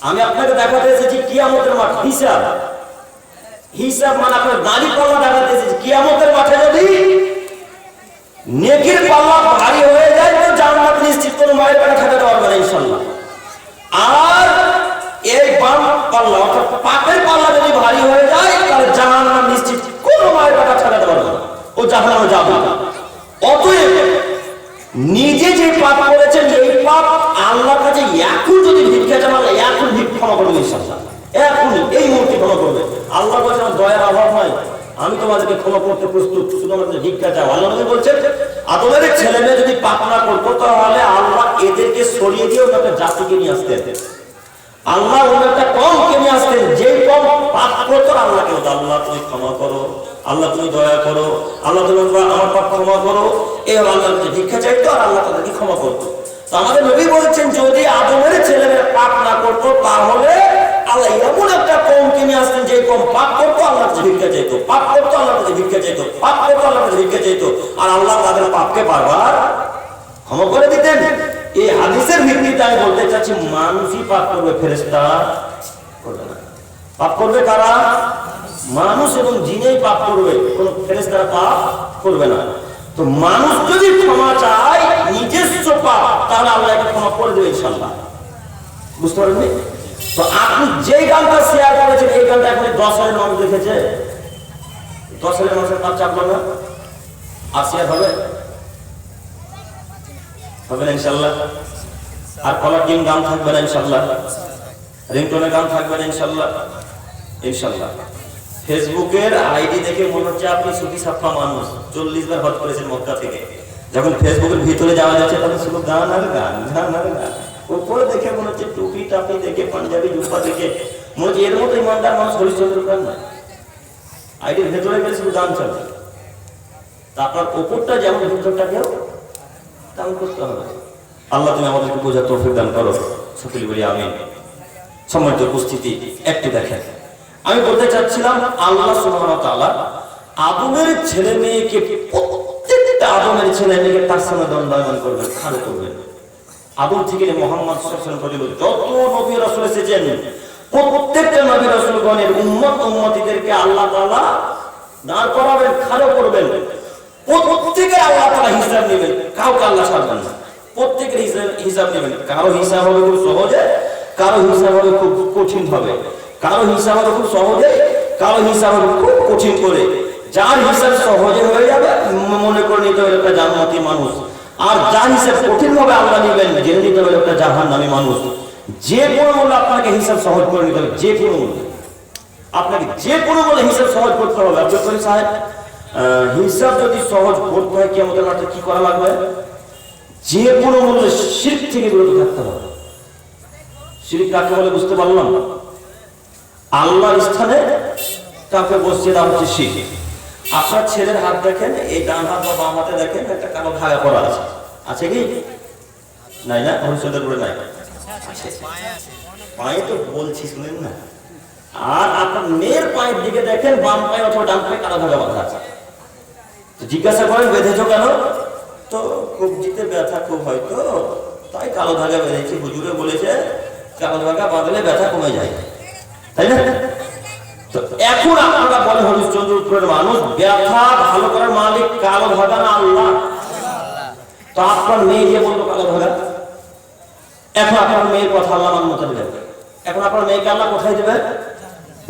আমি আপনাকে দেখাতে এসেছি কিয়ামতের মাঠ হিসাব। হিসাব মানে আপনার দাড়ি পাল্লা দেখাতে এসেছি। কিয়ামতের মাঠে যদি নেকির পাল্লা ভারী হয়ে যায় তো জান্নাত নিশ্চিত, কোনো মায়ের পেটে ঠেকাতে পারবে না ইনশাআল্লাহ। আর এই বাম পাল্লা অর্থাৎ পাপের পাল্লা যদি ভারী হয়ে যায় তাহলে জাহান্নাম নিশ্চিত, কোনো মায়ের পেটে ঠেকাতে পারবে না, ও জাহান্নামে যাবে। অতএব নিজে যে পাপ করেছেন এই পাপ আল্লাহর কাছে এখন যদি ভিক্ষা চান, আল্লাহ এখন ক্ষমা করবে ইনশাআল্লাহ, এখনই এই মুহূর্তে ক্ষমা করবে। আল্লাহ বলছেন দয়ার অভাব নয়, আমি তোমাদেরকে ক্ষমা করতে প্রস্তুত, শুধু আমাদের ভিক্ষা চাও। আল্লাহ নবী বলছেন আদমের ছেলে মেয়ে যদি পাপ না করতো তাহলে আল্লাহ এদেরকে সরিয়ে দিয়ে একটা জাতিকে নিয়ে আসতেন। আল্লাহ অন্য একটা কমকে নিয়ে আসতেন, যেই কম পাপ করতো আল্লাহকে বলতো আল্লাহ তুমি ক্ষমা করো, আল্লাহ তুমি দয়া করো, আল্লাহ তুমি আমার পাপ ক্ষমা করো, এই আল্লাহ ভিক্ষা চাইতো আর আল্লাহ তাদেরকে ক্ষমা করতো। তো আমাদের নবী বলছেন যদি আদমের ছেলেমেয়েরা পাপ না করতো তাহলে আল্লাহ এমন একটা কমকে নিয়ে আসতেন যে কম পাপ করতো আল্লাহ কাছে ভিক্ষা চাইতো, পাপ করতো আল্লাহ কাছে ভিক্ষা চাইতো, পাপ করতো আল্লাহ কাছে ভিক্ষা চাইতো, আর আল্লাহ তাদের পাপকে বারবার ক্ষমা করে দিতেন। এই হাদিসের ভিত্তিতে আমি বলতে চাচ্ছি মানুষই পাপ করবে, ফেরেশতা করবে না। পাপ করবে কারা? মানুষ এবং জিনেই পাপ করবে, কোন ফেরেশতারা পাপ করবে না। তো মানুষ যদি ক্ষমা চায় নিজস্ব পাপ তাহলে আল্লাহ এটা ক্ষমা করে দেবে ইনশাআল্লাহ। বুঝতে পারবেন? তো আপনি যে গানটা শেয়ার করেছেন এই গানটা এখন 10,000 মানুষ দেখেছে, 10,000 মানুষের পাপ চাপলো না, আর শেয়ার হবে হবে না ইনশাআল্লাহ। আর কলার টিম গান থাকবে না ইনশাআল্লাহ, রিংটোনের গান থাকবে না ইনশাআল্লাহ। ইনশাআল্লাহ ফেসবুকের আইডি দেখে মনে হচ্ছে আপনি সুফি সাফা মানুষ, 40 বার হজ করেছেন মক্কা থেকে। যখন ফেসবুকের ভিতরে যাওয়া যাচ্ছে তখন শুধু গান আর গান, গান আর গান। উপরে দেখে মনে হচ্ছে টুপি টাপি দেখে, পাঞ্জাবি জুব্বা দেখে মনে হচ্ছে এর মতো ইমানদার মানুষ হরিশ্চন্দ্র গান না। আইডির ভেতরে গেলে শুধু গান চলবে। তারপর উপরটা যেমন ভিতরটাকেও তেমন করতে হবে। আল্লাহ তুমি আমাদেরকে বোঝার তৌফিক দান করো, সকলে বলি আমিন। সম্মানিত উপস্থিতি, একটু দেখেন, আমি বলতে চাচ্ছিলাম আল্লাহ সুবহানাহু ওয়া তাআলা আদমের ছেলে মেয়েকে, প্রত্যেকটা আদমের ছেলে মেয়েকে তার সামনে দণ্ডায়মান করবেন, খাড়া করবেন। আদম থেকে মুহাম্মদ সাল্লাল্লাহু আলাইহি ওয়াসাল্লাম যত নবী রাসূল এসেছেন প্রত্যেকটা নবী রাসূলগণের উম্মত উম্মতিদেরকে আল্লাহ তাআলা দাঁড় করাবেন, খাড়া করবেন। প্রত্যেকে আল্লাহ তাআলা হিসাব নেবেন, কাউকে আল্লাহ ছাড়বেন না। প্রত্যেকের হিসাব নেবেন। কারো হিসাব হবে খুব সহজে, কারো হিসাব হবে খুব কঠিন হবে, কারো হিসাব হবে খুব সহজে, কারো হিসাব হবে খুব কঠিন করে। যার হিসাব সহজে হয়ে যাবে মনে করে নিতে হবে একটা জান্নাতি মানুষ, আর যার হিসাব কঠিন হবে আল্লাহ নেবেন জেনে নিতে হবে একটা জাহান্নামী মানুষ। যে কোনো মূল্যে আপনাকে হিসাব সহজ করে নিতে হবে, যে কোনো মূল্যে আপনাকে যে কোনো মূল্যে হিসাব সহজ করতে হবে। আব্দুল করিম সাহেব, হিসাব যদি সহজ করতে হয় কিয়ামতের মাঠে কি করা লাগবে? যে কোনো মূল্যে শিরক থেকে বিরত থাকতে হবে। শিরক কাকে বলে বুঝতে পারলাম? আল্লাহর স্থানে কাউকে বসিয়ে দেওয়া হচ্ছে শিরক। আপনার ছেলের হাত দেখেন, এই ডান হাত বা বাম হাতে দেখেন একটা কালো ধাগা করা আছে, আছে কি নাই? না হরিচন্দ্রপুরে নাই, পায়ে তো বলছি শুনেন না। আর আপনার মেয়ের পায়ের দিকে দেখেন, বাম পায়ে অথবা ডান পায়ে কালো ধাগা বাঁধা আছে। জিজ্ঞাসা করেন বেঁধেছো কেন? তো কবজিতে ব্যথা খুব হয়তো তাই কালো ধাগা বেঁধেছি, হুজুরে বলেছে কালো ধাগা বাঁধলে ব্যথা কমে যায়, তাই না? তো এখন আপনারা বলে হরিশ্চন্দ্রপুরের মানুষ ব্যথা ভালো করার মালিক কালো ধাগা না আল্লাহ? তো আপনার মেয়ে যে বললো কালো ধাগা, এখন আপনার মেয়ের কথা আল্লাহ মান্যতা দিলেন, এখন আপনার মেয়েকে আল্লাহ কোথায় দেবে?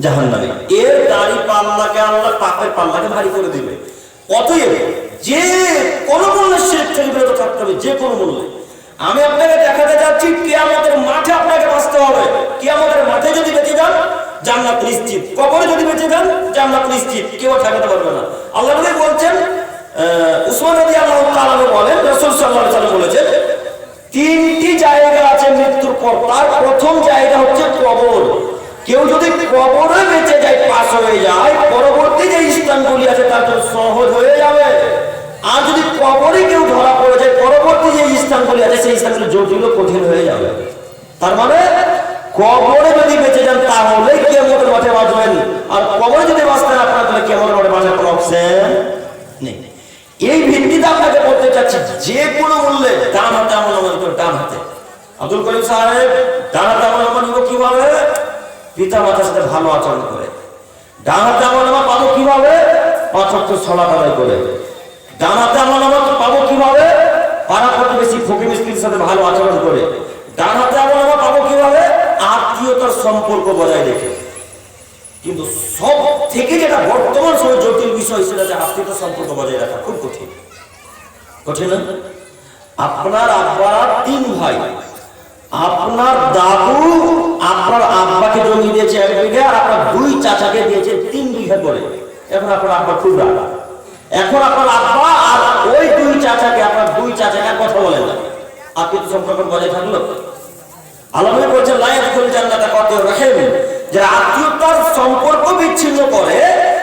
জাহান্নামে। এর দাড়ি পাল্লাকে আল্লাহ পাপের পাল্লাকে ভারী করে দিবে। অতএব যে কোনো মূল্যে শিরক থেকে বিরত থাকতে হবে, যে কোনো মূল্যে। আমি আপনাকে দেখাতে যাচ্ছি কিয়ামতের মাঠে আপনাকে বাঁচতে হবে। কিয়ামতের মাঠে যদি বেঁচে যান জান্নাত নিশ্চিত, কবরে যদি বেঁচে যান জান্নাত নিশ্চিত, কেউ ঠেকাতে পারবে না। আল্লাহ নবী বলছেন, উসমান রাদিয়াল্লাহু তাআলা বলেন রাসূল সাল্লাল্লাহু আলাইহি ওয়াসাল্লাম বলেছেন তিনটি জায়গা আছে মৃত্যুর পর, তার প্রথম জায়গা হচ্ছে কবর। কেউ যদি কবরে বেঁচে যায়, পাস হয়ে যায়, পরবর্তী যে স্থানগুলি আছে তার জন্য সহজ হয়ে যাবে। আর যদি কবরে কেউ ধরা পড়ে যায়, পরবর্তী যে স্থানগুলি আছে সেই স্থানগুলো জটিল কঠিন হয়ে যাবে। তার মানে কবরে যদি বেঁচে যান তাহলে কিয়ামতের মাঠে বাঁচবেন, আর কবরে যদি বাঁচতেন আপনার তাহলে কিয়ামতের মাঠে বাঁচার কোনো অপশন নেই। এই ভিত্তিতে আপনাকে বলতে চাচ্ছি যে কোনো মূল্যে ডান হাতে আমল নামা করুন, ডান হাতে। আব্দুল করিম সাহেব ডান হাতে আমল নামা নিব কিভাবে? পিতা মাতার সাথে ভালো আচরণ করে। ডান হাতে আমল নামা পাবো কিভাবে? 5 ওয়াক্ত সালাত আদায় করে। ডান হাতে আমল নামা পাবো কিভাবে? পাড়া প্রতিবেশী ফকির মিসকিনের সাথে ভালো আচরণ করে। ডান হাতে আমল নামা পাবো কিভাবে? আত্মীয়তার সম্পর্ক বজায় রেখে। কিন্তু সব থেকে যেটা বর্তমান সময় জটিল বিষয়, সেটা হচ্ছে আত্মীয়তার সম্পর্ক বজায় রাখা খুব কঠিন। কঠিন না? আপনার আব্বা 3 ভাই, আপনার দাদু আপনার আব্বাকে জমি দিয়েছে 1 বিঘা, আর আপনার 2 চাচাকে দিয়েছে 3 বিঘা করে। এখন আপনার আব্বা খুব রাগ। এখন আপনার আব্বা আর ওই 2 চাচাকে, আপনার 2 চাচাকে কথা বলেন না, আত্মীয় সম্পর্ক বজায় থাকলো? আল্লাহ বলছেন লা ইয়াদখুল জান্নাতা কাতিউর রাহিম, যারা আত্মীয়তার সম্পর্ক বিচ্ছিন্ন করে,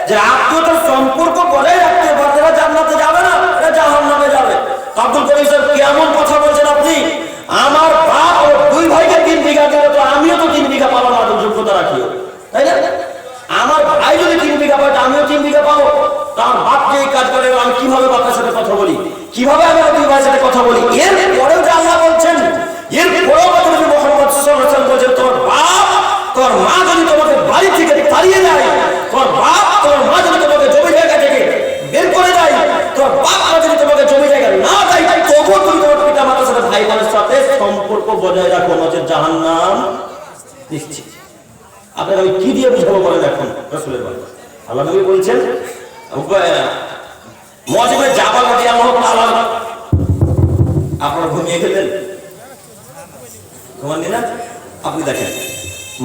যারা আত্মীয়তার সম্পর্ক বজায় রাখতে পারে, তারা জান্নাতে যাবে না, তারা জাহান্নামে যাবে। আব্দুল করিম সাহেব কেমন কথা বলছেন আপনি? আমার বাপ ও 2 ভাইকে 3 বিঘা দিল, তো আমিও তো 3 বিঘা পাওয়ার মতো যোগ্যতা রাখি, তাই না? আমার ভাই যদি 3 বিঘা পায়, আমিও 3 বিঘা পাবো। তার বাপ যে কাজ করে, আমি কিভাবে বাপের সাথে কথা বলি, কিভাবে আমি 2 ভাইয়ের সাথে কথা বলি? এর পরেও যে আল্লাহ বলছেন, এর পরেও নবী মুহাম্মদ সাল্লাল্লাহু আলাইহি ওয়াসাল্লাম বলছেন, তোর বাপ তোর মা যদি তোমাকে বাড়ি থেকে তাড়িয়ে দেয়, তোর বাপ তোর মা যদি তোমাকে জমি জায়গা থেকে বের করে দেয়, তোর বাপ মা যদি তোমাকে জমি জায়গা না দেয়, তবুও তুমি তোমার পিতা মাতার সাথে ভাই বোনের সাথে সম্পর্ক বজায় রাখো, নচেত জাহান্নাম নিশ্চিত। আপনাকে আমি কি দিয়ে বুঝাবো বলেন? এখন রাসূলের বলেন, আল্লাহ নবী বলছেন, মুআয ইবনে জাবাল রাদিয়াল্লাহু তাআলা, আপনারা ঘুমিয়ে গেলেন, ঘুমান না? আপনি দেখেন,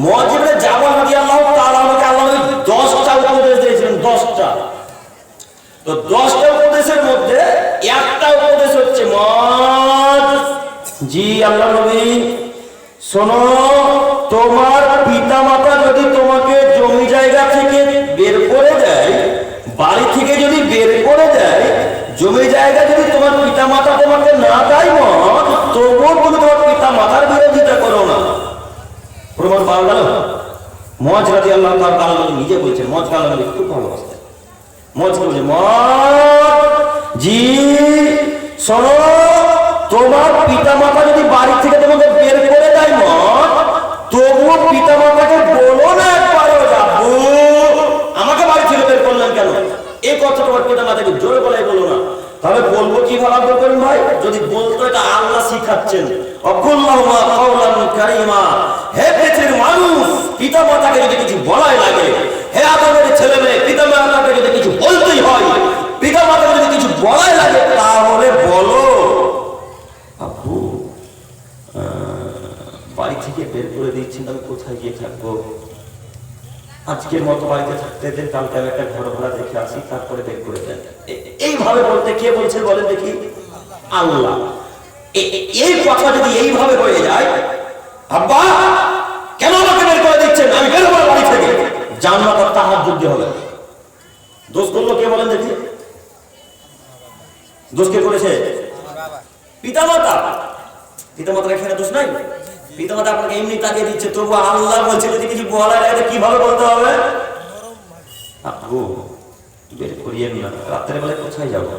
মুআয ইবনে জাবাল রাদিয়াল্লাহু তাআলা আমাকে আল্লাহ নবী 10টা উপদেশ দিয়েছিলেন, 10টা। তো 10টা উপদেশের মধ্যে একটা উপদেশ হচ্ছে, মুআয জি আল্লাহ নবী শোনো, তোমার পিতামাতা যদি তোমাকে জমি জায়গা থেকে বের করে দেয়, বাড়ি থেকে যদি বের করে দেয়, জমি জায়গা যদি তোমার পিতামাতা তোমাকে না দেয়, মুআয তবুও তুমি তোমার পিতামাতার বিরোধিতা করো না। প্রমাণ পাওয়া গেল? মুআয রাদিয়াল্লাহু তাআলা নিজে বলছেন, মুআয আল্লাহ নবী খুব ভালোবাসতেন। মুআয বলছে, মুআয জি শোনো, তোমার পিতামাতা যদি বাড়ি থেকে তোমাকে বের করে দেয়, মুআয তবুও পিতামাতাকে বলো না একবারও, আব্বু আমাকে বাড়ি থেকে বের করলেন কেন, এই কথা তোমার পিতামাতাকে জোরে বলাই বলো না। তাহলে বলবো কিভাবে আব্দুল করিম ভাই? যদি বলতো, এটা আল্লাহ শিখাচ্ছেন, অকুল্লাহুমা কাওলান কারীমা, হে পৃথিবীর মানুষ, পিতামাতাকে যদি কিছু বলাই লাগে, হে আদমের ছেলে মেয়ে, পিতামাতাকে যদি কিছু বলতেই হয়, পিতামাতাকে যদি কিছু বলাই লাগে, তাহলে বলো আব্বু বাড়ি থেকে বের করে দিচ্ছেন, আমি কোথায় গিয়ে থাকবো? আজকের মতো বাড়িতে থাকতে দেন, কালকে আমি একটা ঘর ভাড়া দেখে আসি, তারপরে বের করে দেন। এইভাবে বলতে কে বলছেন বলেন দেখি? আল্লাহ। এই কথা যদি এইভাবে হয়ে যায়, আব্বা কেন আমাকে বের করে দিচ্ছেন, আমি বের হবো বাড়ি থেকে, জান্নাত আর তাহাজ্জুদ হবে। দোষ করলো কে বলেন দেখি? দোষ কে করেছে? পিতামাতা। পিতামাতার এখানে দোষ নাই। পিতামাতা আপনাকে এমনি তাকিয়ে দিচ্ছে, তবু আল্লাহ বলছে যদি কিছু বলার আগে কিভাবে বলতে হবে? আপু বের করিয়েন না, রাত্রে বেলায় কোথায় যাবো?